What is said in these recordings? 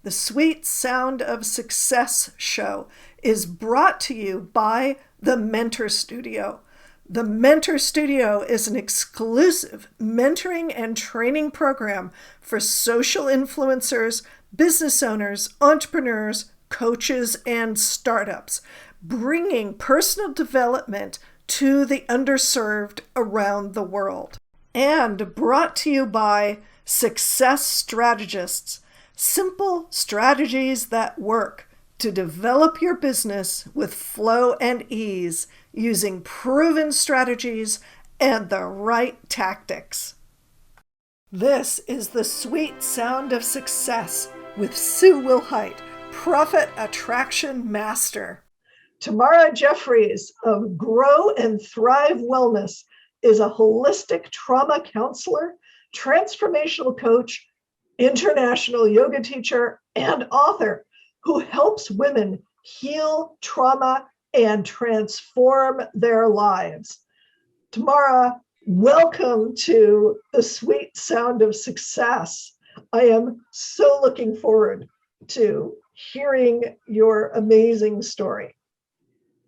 The Sweet Sound of Success show is brought to you by the Mentor Studio. The Mentor Studio is an exclusive mentoring and training program for social influencers, business owners, entrepreneurs, coaches, and startups, bringing personal development to the underserved around the world. And brought to you by Success Strategists. Simple strategies that work to develop your business with flow and ease using proven strategies and the right tactics. This is the Sweet Sound of Success with Sue Wilhite, Profit Attraction Master. Tamara Jefferies of Grow and Thrive Wellness is a holistic trauma counselor, transformational coach, international yoga teacher, and author who helps women heal trauma and transform their lives. Tamara, welcome to the Sweet Sound of Success. I am so looking forward to hearing your amazing story.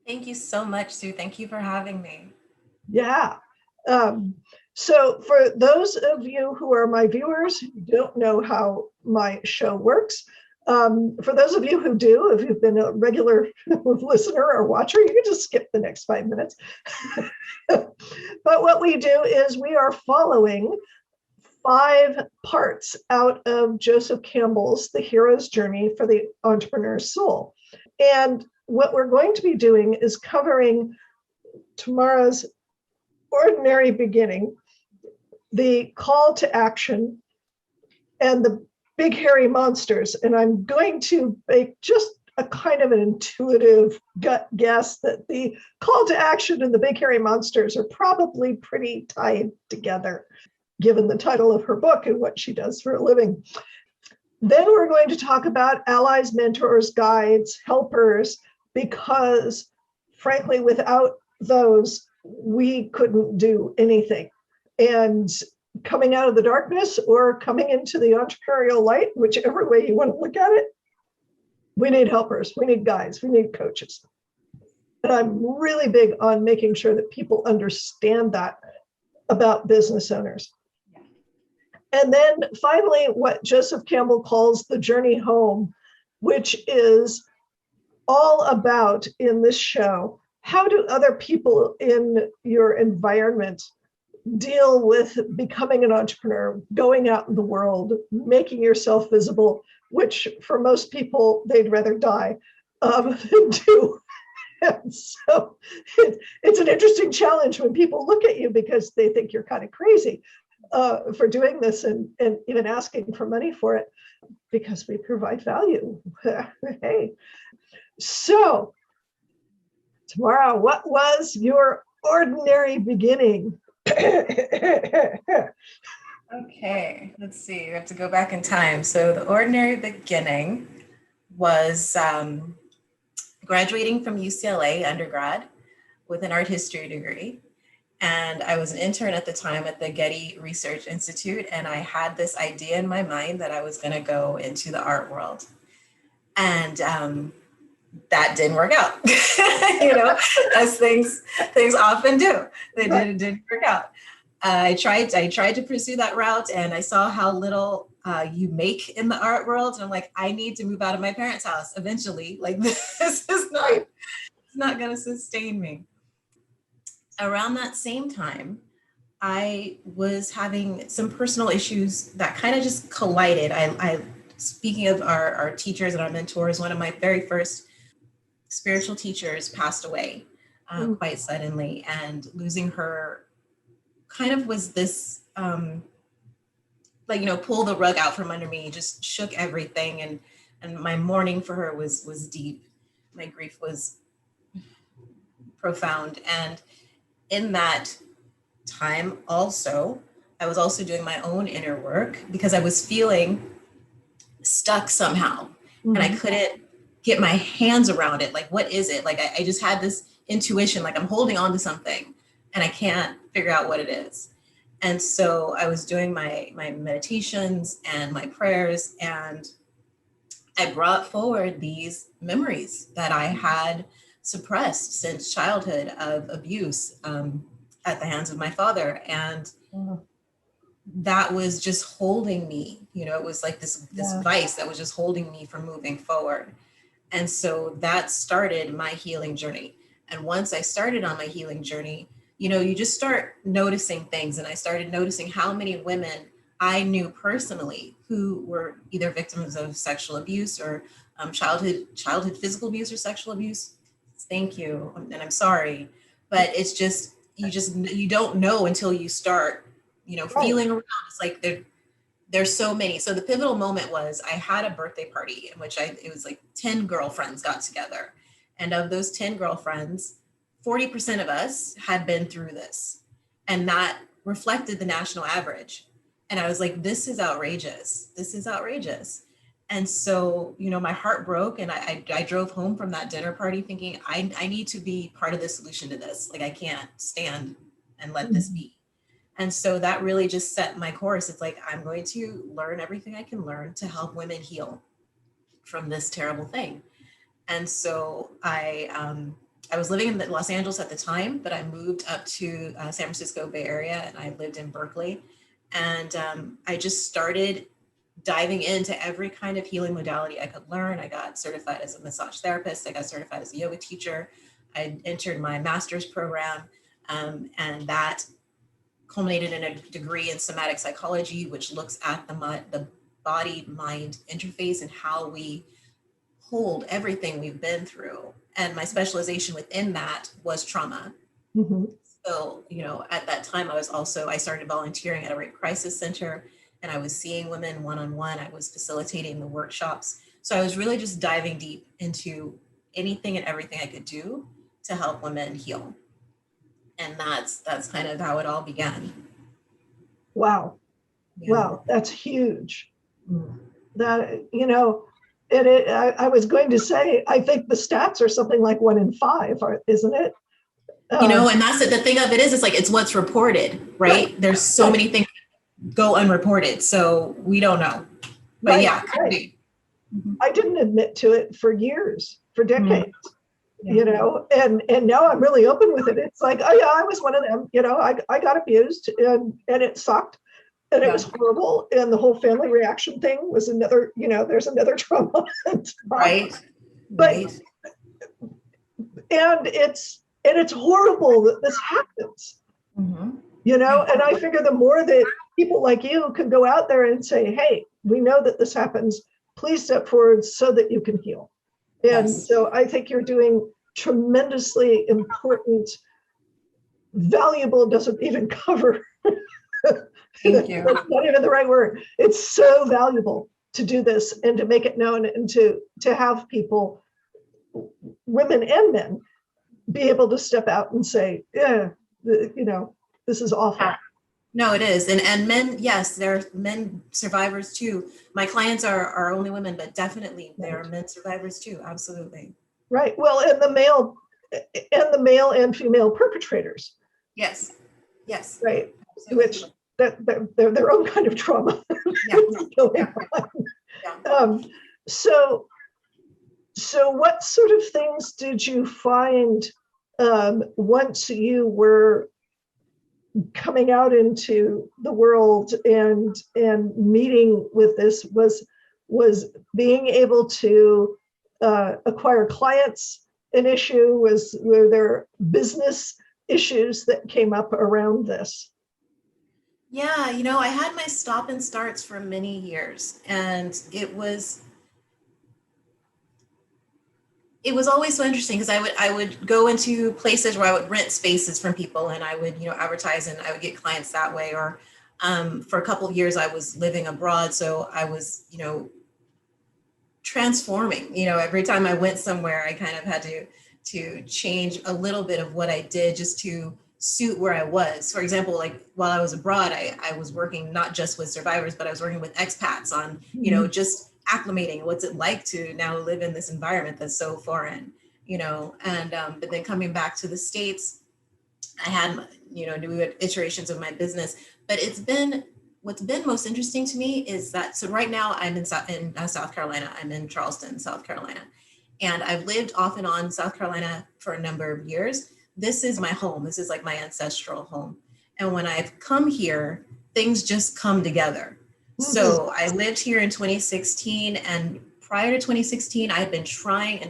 Thank you so much, Sue. Thank you for having me. Yeah. So for those of you who are my viewers, who don't know how my show works, for those of you who do, if you've been a regular listener or watcher, you can just skip the next 5 minutes. But what we do is we are following 5 parts out of Joseph Campbell's The Hero's Journey for the Entrepreneur's Soul. And what we're going to be doing is covering Tamara's ordinary beginning, the call to action, and the big hairy monsters. And I'm going to make just a kind of an intuitive gut guess that the call to action and the big hairy monsters are probably pretty tied together, given the title of her book and what she does for a living. Then we're going to talk about allies, mentors, guides, helpers, because frankly, without those, we couldn't do anything. And coming out of the darkness or coming into the entrepreneurial light, whichever way you want to look at it, we need helpers, we need guides, we need coaches. And I'm really big on making sure that people understand that about business owners. And then finally, what Joseph Campbell calls the journey home, which is all about, in this show, how do other people in your environment deal with becoming an entrepreneur, going out in the world, making yourself visible, which for most people, they'd rather die than do. And so it's an interesting challenge when people look at you because they think you're kind of crazy for doing this and even asking for money for it, because we provide value. Hey, so Tamara, what was your ordinary beginning? Okay, let's see. We have to go back in time. So the ordinary beginning was graduating from UCLA undergrad with an art history degree. And I was an intern at the time at the Getty Research Institute. And I had this idea in my mind that I was going to go into the art world. And that didn't work out, as things often do. It didn't work out. I tried to pursue that route, and I saw how little you make in the art world. And I'm like, I need to move out of my parents' house eventually. Like, this is not going to sustain me. Around that same time, I was having some personal issues that kind of just collided. I speaking of our teachers and our mentors, one of my very first spiritual teachers passed away quite suddenly, and losing her kind of was this pull the rug out from under me, just shook everything, and my mourning for her was deep. My grief was profound. And in that time also, I was also doing my own inner work because I was feeling stuck somehow. And I couldn't get my hands around it. Like, what is it? Like, I just had this intuition, like I'm holding on to something and I can't figure out what it is. And so I was doing my meditations and my prayers, and I brought forward these memories that I had suppressed since childhood of abuse at the hands of my father. And Mhm. that was just holding me, it was like this Yeah. vice that was just holding me from moving forward. And so that started my healing journey. And once I started on my healing journey, you just start noticing things. And I started noticing how many women I knew personally who were either victims of sexual abuse or childhood physical abuse or sexual abuse. Thank you. And I'm sorry, but it's just, you don't know until you start, Right. feeling around. It's like there's so many. So the pivotal moment was I had a birthday party in which it was like 10 girlfriends got together. And of those 10 girlfriends, 40% of us had been through this. And that reflected the national average. And I was like, this is outrageous. This is outrageous. And so, my heart broke and I drove home from that dinner party thinking, I need to be part of the solution to this. Like, I can't stand and let this Mhm. be. And so that really just set my course. It's like, I'm going to learn everything I can learn to help women heal from this terrible thing. And so I was living in Los Angeles at the time, but I moved up to San Francisco Bay Area and I lived in Berkeley. And I just started diving into every kind of healing modality I could learn. I got certified as a massage therapist. I got certified as a yoga teacher. I entered my master's program, and that culminated in a degree in somatic psychology, which looks at the body-mind interface and how we hold everything we've been through. And my specialization within that was trauma. Mhm. So, at that time, I started volunteering at a rape crisis center and I was seeing women one-on-one. I was facilitating the workshops. So I was really just diving deep into anything and everything I could do to help women heal. And that's kind of how it all began. Wow. Yeah. Wow. That's huge. That, and I was going to say, I think the stats are something like 1 in 5, isn't it? And that's the thing of it is, it's like, it's what's reported, Right. right? There's so Right. many things go unreported. So we don't know. But Right. yeah, could Right. be. Mhm. I didn't admit to it for years, for Mm, decades, yeah. and now I'm really open with it. It's like, oh yeah, I was one of them. I got abused and it sucked and it Yeah. was horrible. And the whole family reaction thing was another, there's another trauma on top. Right. But Right. and it's horrible that this happens. Mm-hmm. Yeah. And I figure the more that people like you can go out there and say, hey, we know that this happens, please step forward so that you can heal. And Yes. so I think you're doing tremendously important, valuable doesn't even cover, Thank you. that's not even the right word. It's so valuable to do this and to make it known and to have people, women and men, be able to step out and say, yeah, this is awful. No, it is. And men, yes, there are men survivors too. My clients are only women, but definitely there are Right. men survivors too. Absolutely. Right. Well, and the male and female perpetrators, Yes. Yes. right? Which Absolutely. they're their own kind of trauma Yeah. going Yeah. on. Yeah. So what sort of things did you find once you were coming out into the world and meeting with this? Was being able to acquire clients an issue? Were there business issues that came up around this? Yeah, I had my stop and starts for many years, and it was always so interesting because I would go into places where I would rent spaces from people and I would, advertise and I would get clients that way. Or for a couple of years I was living abroad, so I was, transforming. Every time I went somewhere, I kind of had to change a little bit of what I did just to suit where I was. For example, like while I was abroad, I was working not just with survivors, but I was working with expats on, just acclimating. What's it like to now live in this environment that's so foreign, and but then coming back to the States, I had, new iterations of my business, but it's been what's been most interesting to me is that, so right now I'm in South Carolina. I'm in Charleston, South Carolina. And I've lived off and on South Carolina for a number of years. This is my home. This is like my ancestral home. And when I've come here, things just come together. So I lived here in 2016, and prior to 2016, I had been trying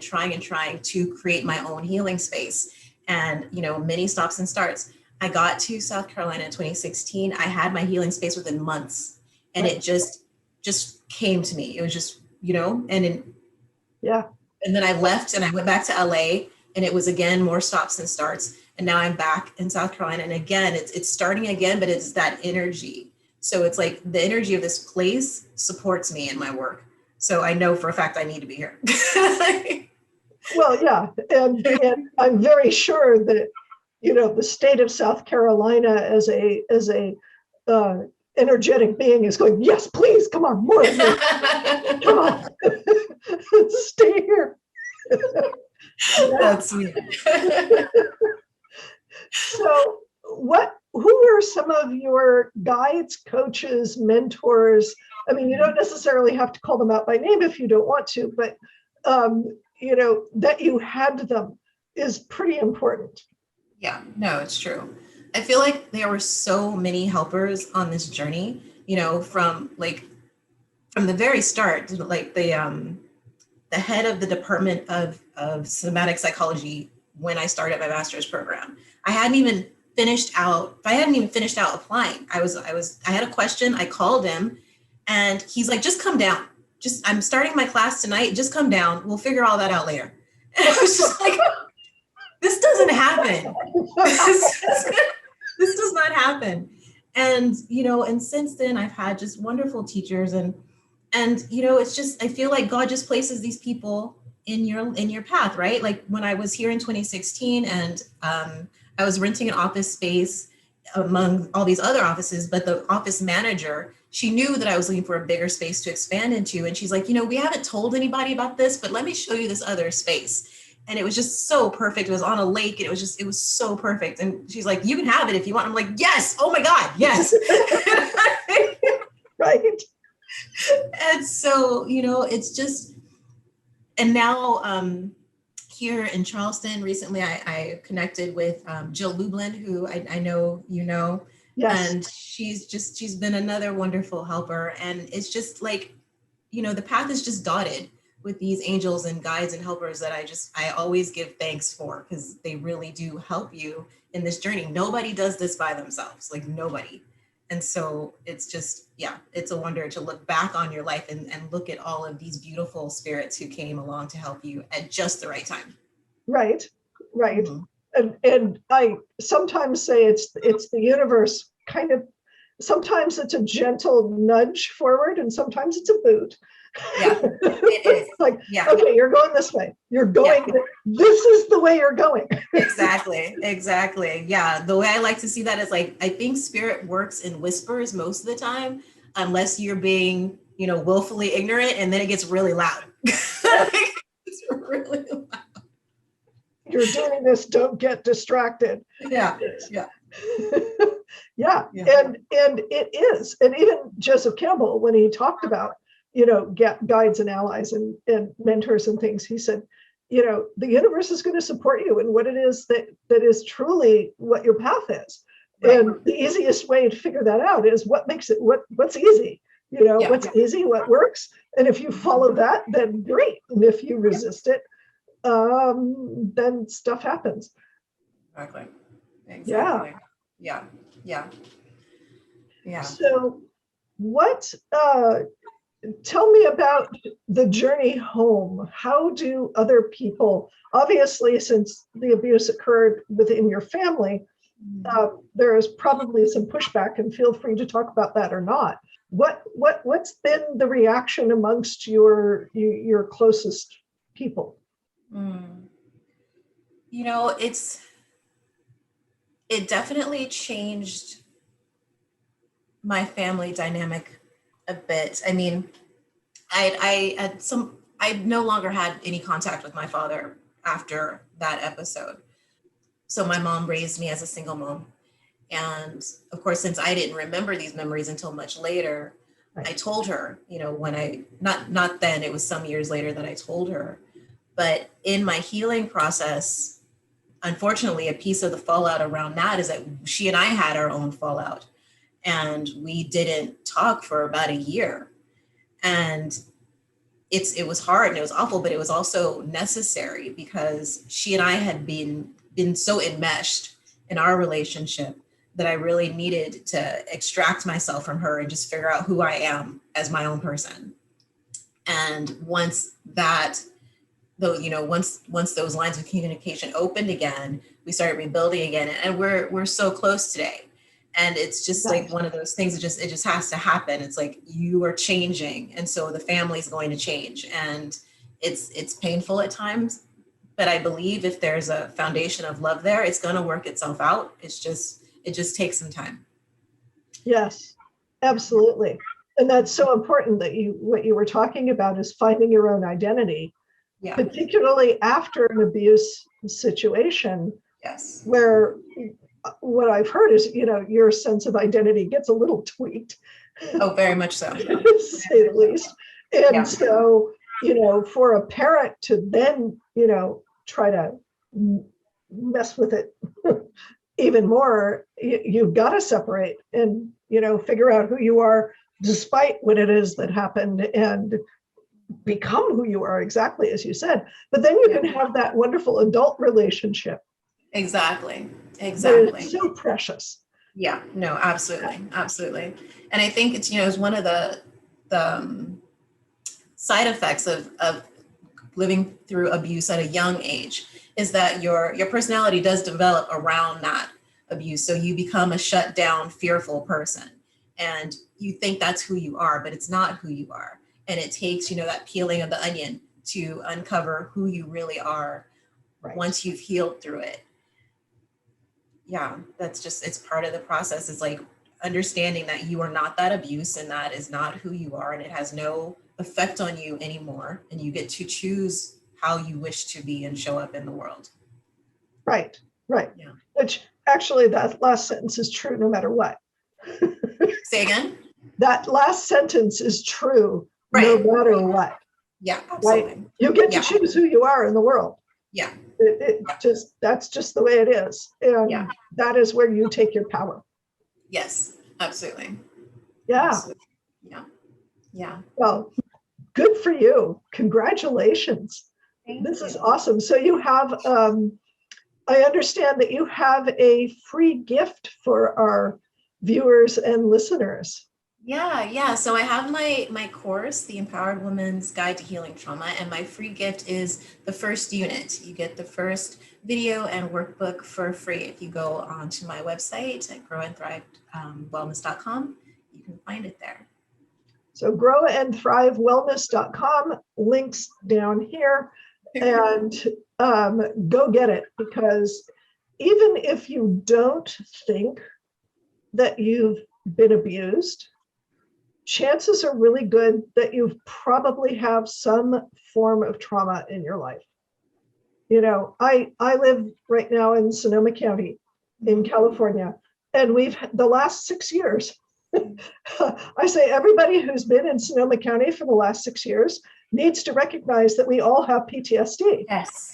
to create my own healing space, and, many stops and starts. I got to South Carolina in 2016. I had my healing space within months, and it just came to me. It was just, yeah. And then I left and I went back to LA, and it was again more stops and starts. And now I'm back in South Carolina. And again, it's starting again, but it's that energy. So it's like the energy of this place supports me in my work. So I know for a fact I need to be here. Well, yeah. And I'm very sure that, the state of South Carolina as a energetic being is going, yes, please, come on, more of me. Come on. Stay here. That's sweet. So who are some of your guides, coaches, mentors? I mean, you don't necessarily have to call them out by name if you don't want to, but that you had them is pretty important. Yeah, no, it's true. I feel like there were so many helpers on this journey, from the very start, like the head of the Department of Somatic Psychology when I started my master's program. I hadn't even finished out applying. I had a question, I called him, and he's like, just come down. I'm starting my class tonight, just come down. We'll figure all that out later. And I was just like, this doesn't happen. This does not happen. And, and since then I've had just wonderful teachers, and it's just, I feel like God just places these people in your path, right? Like when I was here in 2016, and I was renting an office space among all these other offices, but the office manager, she knew that I was looking for a bigger space to expand into. And she's like, we haven't told anybody about this, but let me show you this other space. And it was just so perfect. It was on a lake, and it was so perfect. And she's like, you can have it if you want. I'm like, yes. Oh my God. Yes. Right. And so, it's just, and now here in Charleston, recently I connected with Jill Lublin, who I know, Yes. And she's been another wonderful helper. And it's just like, the path is just dotted with these angels and guides and helpers that I always give thanks for, because they really do help you in this journey. Nobody does this by themselves, like nobody. And so it's just, it's a wonder to look back on your life and look at all of these beautiful spirits who came along to help you at just the right time. Right. Mm-hmm. And I sometimes say it's the universe kind of, sometimes it's a gentle nudge forward, and sometimes it's a boot. Yeah, it is. Like, okay, you're going this way. You're going, this is the way you're going. Exactly. Yeah. The way I like to see that is like, I think spirit works in whispers most of the time, unless you're being, willfully ignorant, and then it gets really loud. It's really loud. You're doing this, don't get distracted. Yeah. Yeah. And it is. And even Joseph Campbell, when he talked about, guides and allies and mentors and things, he said, the universe is going to support you in what it is that is truly what your path is. Right. And the easiest way to figure that out is what makes it, what's easy, what's easy, what works. And if you follow that, then great. And if you resist it, then stuff happens. Exactly. Yeah. So what, tell me about the journey home. How do other people, obviously, since the abuse occurred within your family, there is probably some pushback, and feel free to talk about that or not. What's been the reaction amongst your closest people? It definitely changed my family dynamic a bit. I mean, I no longer had any contact with my father after that episode. So my mom raised me as a single mom, And of course, since I didn't remember these memories until much later, Right. I told her, when not then, it was some years later that I told her. But in my healing process, unfortunately, a piece of the fallout around that is that she and I had our own fallout, and we didn't talk for about a year. And it was hard and it was awful, but it was also necessary because she and I had been so enmeshed in our relationship that I really needed to extract myself from her and just figure out who I am as my own person. And once that, though, once those lines of communication opened again, we started rebuilding again, and we're so close today. And it's just like one of those things that it just has to happen. It's like you are changing, and so the family's going to change, and it's painful at times, but I believe if there's a foundation of love there, it's going to work itself out. It just takes some time. Yes, absolutely. And that's so important that what you were talking about is finding your own identity, particularly after an abuse situation. Yes. Where what I've heard is, your sense of identity gets a little tweaked. Oh, very much so. To say the least. And so, for a parent to then, try to mess with it even more, you've got to separate and, figure out who you are despite what it is that happened and become who you are, exactly as you said. But then you can have that wonderful adult relationship. Exactly. It's so precious. Yeah, no, absolutely. Absolutely. And I think it's one of the side effects of living through abuse at a young age is that your personality does develop around that abuse. So you become a shut down, fearful person, and you think that's who you are, but it's not who you are. And it takes, that peeling of the onion to uncover who you really are once you've healed through it. Yeah, it's part of the process. It's like understanding that you are not that abuse, and that is not who you are, and it has no effect on you anymore. And you get to choose how you wish to be and show up in the world. Right. Yeah. Which actually, that last sentence is true no matter what. Say again? That last sentence is true no matter what. Yeah, absolutely. Right? You get to choose who you are in the world. Yeah. That's just the way it is. And that is where you take your power. Yes, absolutely. Yeah. Absolutely. Yeah. Well, good for you. Congratulations. This is awesome. So you have, I understand that you have a free gift for our viewers and listeners. Yeah. So I have my course, The Empowered Woman's Guide to Healing Trauma, and my free gift is the first unit. You get the first video and workbook for free if you go onto my website at growandthrivewellness.com. You can find it there. So growandthrivewellness.com, links down here, and go get it, because even if you don't think that you've been abused, chances are really good that you probably have some form of trauma in your life. I live right now in Sonoma County in California, and we've the last 6 years, I say everybody who's been in Sonoma County for the last 6 years needs to recognize that we all have PTSD.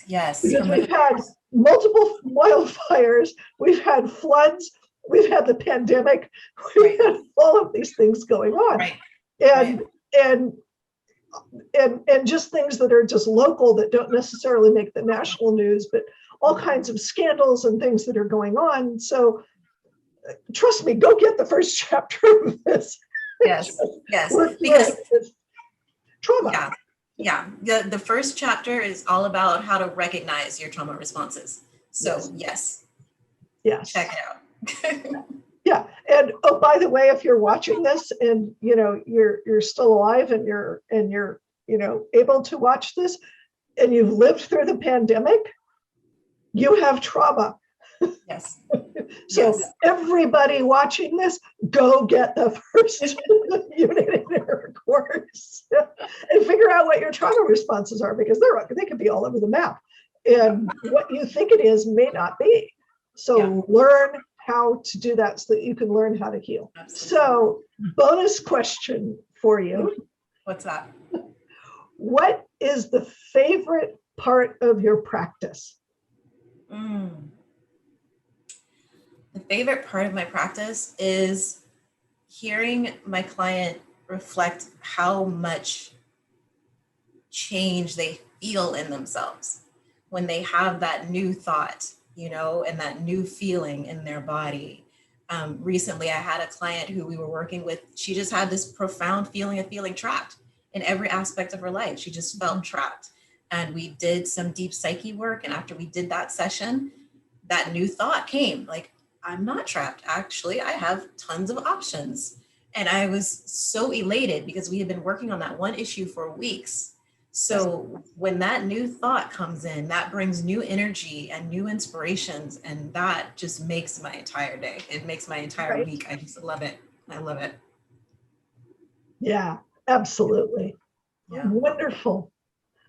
Yes. Because we've had multiple wildfires, we've had floods, we've had the pandemic, we've had all of these things going on. And just things that are just local that don't necessarily make the national news, but all kinds of scandals and things that are going on. So trust me, go get the first chapter of this. Yes. Because trauma. Yeah. The first chapter is all about how to recognize your trauma responses. So yes. Check it out. Yeah. And oh, by the way, if you're watching this and you're still alive and you're able to watch this and you've lived through the pandemic, you have trauma. Yes. So everybody watching this, go get the first unit in your course and figure out what your trauma responses are, because they could be all over the map. And what you think it is may not be. So learn how to do that so that you can learn how to heal. Absolutely. So, bonus question for you. What's that? What is the favorite part of your practice? The favorite part of my practice is hearing my client reflect how much change they feel in themselves when they have that new thought, and that new feeling in their body. Recently, I had a client who we were working with. She just had this profound feeling of feeling trapped in every aspect of her life. She just felt trapped. And we did some deep psyche work. And after we did that session, that new thought came like, I'm not trapped. Actually, I have tons of options. And I was so elated because we had been working on that one issue for weeks. So when that new thought comes in, that brings new energy and new inspirations. And that just makes my entire day. It makes my entire week. I just love it. I love it. Yeah, absolutely. Yeah. Wonderful.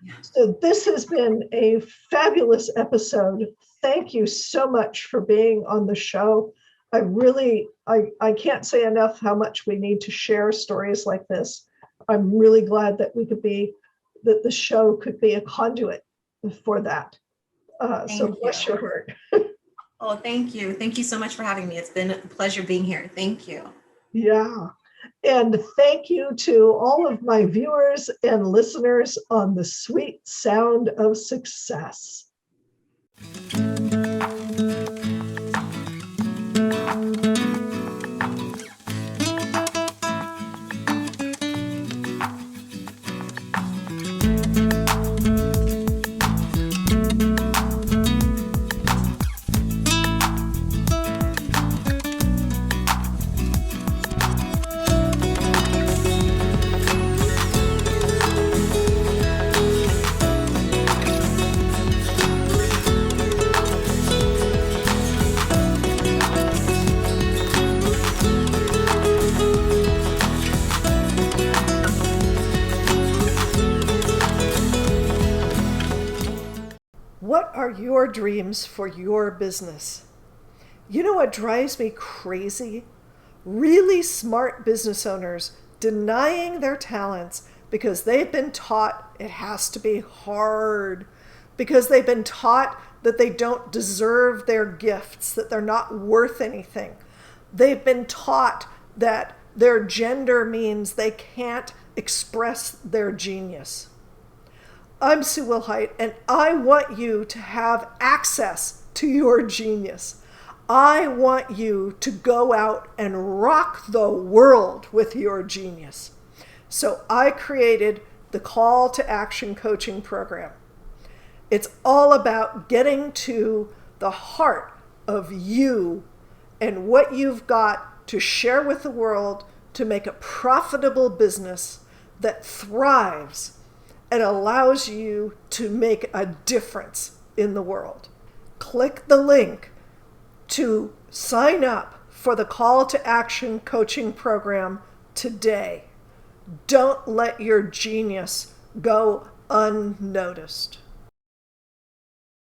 Yeah. So this has been a fabulous episode. Thank you so much for being on the show. I can't say enough how much we need to share stories like this. I'm really glad that that the show could be a conduit for that. So bless your heart. Oh, thank you. Thank you so much for having me. It's been a pleasure being here. Thank you. Yeah. And thank you to all of my viewers and listeners on the sweet sound of success. What are your dreams for your business? You know what drives me crazy? Really smart business owners denying their talents because they've been taught it has to be hard, because they've been taught that they don't deserve their gifts, that they're not worth anything. They've been taught that their gender means they can't express their genius. I'm Sue Wilhite, and I want you to have access to your genius. I want you to go out and rock the world with your genius. So I created the Call to Action Coaching Program. It's all about getting to the heart of you and what you've got to share with the world to make a profitable business that thrives and allows you to make a difference in the world. Click the link to sign up for the Call to Action Coaching Program today. Don't let your genius go unnoticed.